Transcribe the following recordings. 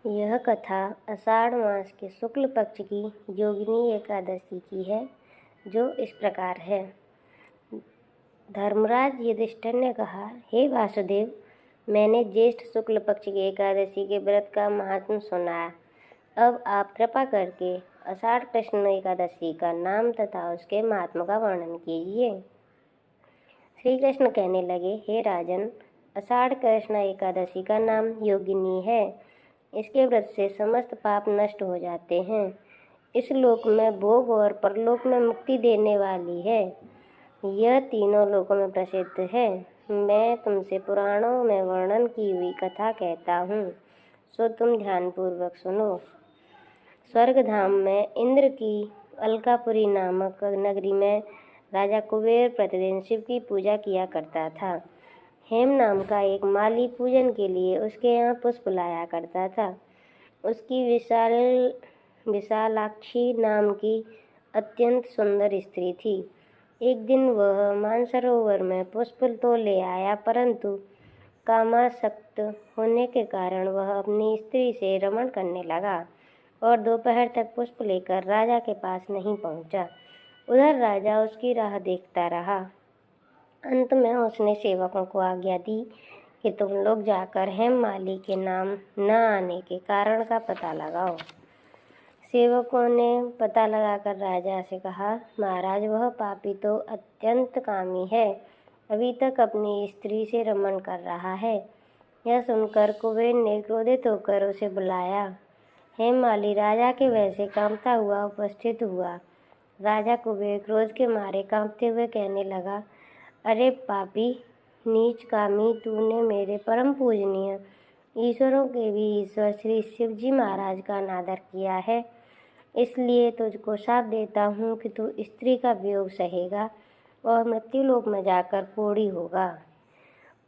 यह कथा आषाढ़ मास के शुक्ल पक्ष की योगिनी एकादशी की है, जो इस प्रकार है। धर्मराज युधिष्ठिर ने कहा, हे वासुदेव, मैंने ज्येष्ठ शुक्ल पक्ष की एकादशी के व्रत का महात्म्य सुना। अब आप कृपा करके आषाढ़ कृष्ण एकादशी का नाम तथा उसके महात्म्य का वर्णन कीजिए। श्री कृष्ण कहने लगे, हे राजन, आषाढ़ कृष्ण एकादशी का नाम योगिनी है। इसके व्रत से समस्त पाप नष्ट हो जाते हैं। इस लोक में भोग और परलोक में मुक्ति देने वाली है। यह तीनों लोकों में प्रसिद्ध है। मैं तुमसे पुराणों में वर्णन की हुई कथा कहता हूँ, सो तुम ध्यानपूर्वक सुनो। स्वर्गधाम में इंद्र की अलकापुरी नामक नगरी में राजा कुबेर प्रतिदिन शिव की पूजा किया करता था। हेम नाम का एक माली पूजन के लिए उसके यहाँ पुष्प लाया करता था। उसकी विशालाक्षी नाम की अत्यंत सुंदर स्त्री थी। एक दिन वह मानसरोवर में पुष्प तो ले आया, परंतु कामासक्त होने के कारण वह अपनी स्त्री से रमण करने लगा और दोपहर तक पुष्प लेकर राजा के पास नहीं पहुंचा। उधर राजा उसकी राह देखता रहा। अंत में उसने सेवकों को आज्ञा दी कि तुम लोग जाकर हेममाली के नाम न आने के कारण का पता लगाओ। सेवकों ने पता लगाकर राजा से कहा, महाराज, वह पापी तो अत्यंत कामी है, अभी तक अपनी स्त्री से रमण कर रहा है। यह सुनकर कुबेर ने क्रोधित होकर उसे बुलाया। हेममाली राजा के वैसे कांपता हुआ उपस्थित हुआ। राजा कुबेर क्रोध के मारे कांपते हुए कहने लगा, अरे पापी, नीच कामी, तूने मेरे परम पूजनीय ईश्वरों के भी ईश्वर श्री शिवजी महाराज का अनादर किया है। इसलिए तुझको शाप देता हूँ कि तू स्त्री का वियोग सहेगा और मृत्युलोक में जाकर कोढ़ी होगा।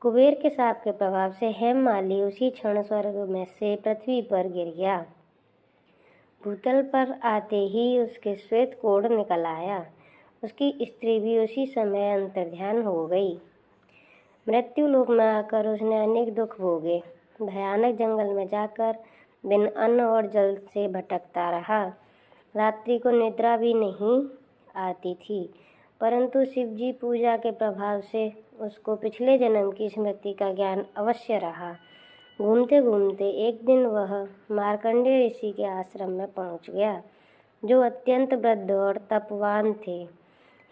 कुबेर के शाप के प्रभाव से हेममाली उसी क्षण स्वर्ग में से पृथ्वी पर गिर गया। भूतल पर आते ही उसके श्वेत कोढ़ निकल आया। उसकी स्त्री भी उसी समय अंतर्ध्यान हो गई। मृत्युलोक में आकर उसने अनेक दुख भोगे। भयानक जंगल में जाकर बिन अन्न और जल से भटकता रहा। रात्रि को निद्रा भी नहीं आती थी, परंतु शिवजी पूजा के प्रभाव से उसको पिछले जन्म की स्मृति का ज्ञान अवश्य रहा। घूमते घूमते एक दिन वह मार्कंडेय ऋषि के आश्रम में पहुंच गया, जो अत्यंत वृद्ध और तपवान थे।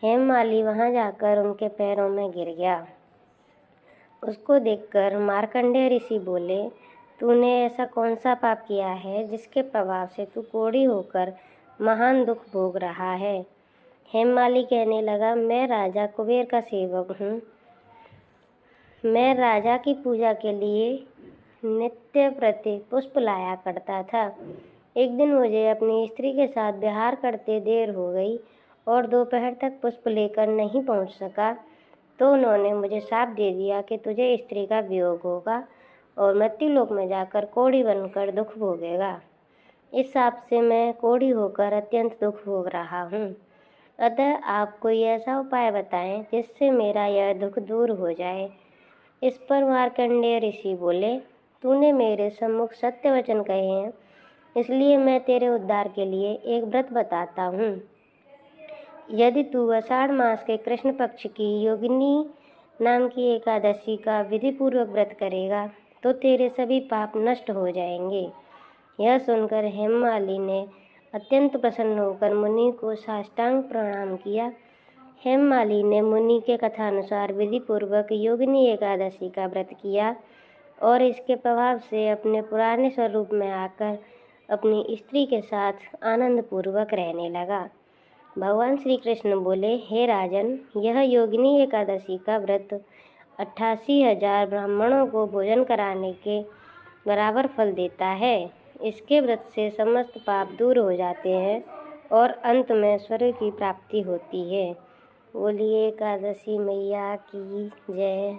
हेममाली वहां जाकर उनके पैरों में गिर गया। उसको देखकर मार्कंडेय ऋषि बोले, तूने ऐसा कौन सा पाप किया है जिसके प्रभाव से तू कोढ़ी होकर महान दुख भोग रहा है। हेममाली कहने लगा, मैं राजा कुबेर का सेवक हूँ। मैं राजा की पूजा के लिए नित्य प्रति पुष्प लाया करता था। एक दिन मुझे अपनी स्त्री के साथ विहार करते देर हो गई और दोपहर तक पुष्प लेकर नहीं पहुंच सका, तो उन्होंने मुझे शाप दे दिया कि तुझे स्त्री का वियोग होगा और मृत्युलोक में जाकर कोढ़ी बनकर दुख भोगेगा। इस शाप से मैं कोढ़ी होकर अत्यंत दुख भोग रहा हूँ। अतः आप कोई ऐसा उपाय बताएं जिससे मेरा यह दुख दूर हो जाए। इस पर मार्कंडेय ऋषि बोले, तूने मेरे सम्मुख सत्य वचन कहे हैं, इसलिए मैं तेरे उद्धार के लिए एक व्रत बताता हूँ। यदि तू आषाढ़ मास के कृष्ण पक्ष की योगिनी नाम की एकादशी का विधिपूर्वक व्रत करेगा तो तेरे सभी पाप नष्ट हो जाएंगे। यह सुनकर हेममाली ने अत्यंत प्रसन्न होकर मुनि को साष्टांग प्रणाम किया। हेममाली ने मुनि के कथानुसार विधिपूर्वक योगिनी एकादशी का व्रत किया और इसके प्रभाव से अपने पुराने स्वरूप में आकर अपनी स्त्री के साथ आनंदपूर्वक रहने लगा। भगवान श्री कृष्ण बोले, हे राजन, यह योगिनी एकादशी का व्रत 88,000 ब्राह्मणों को भोजन कराने के बराबर फल देता है। इसके व्रत से समस्त पाप दूर हो जाते हैं और अंत में स्वर्ग की प्राप्ति होती है। बोलिए एकादशी मैया की जय।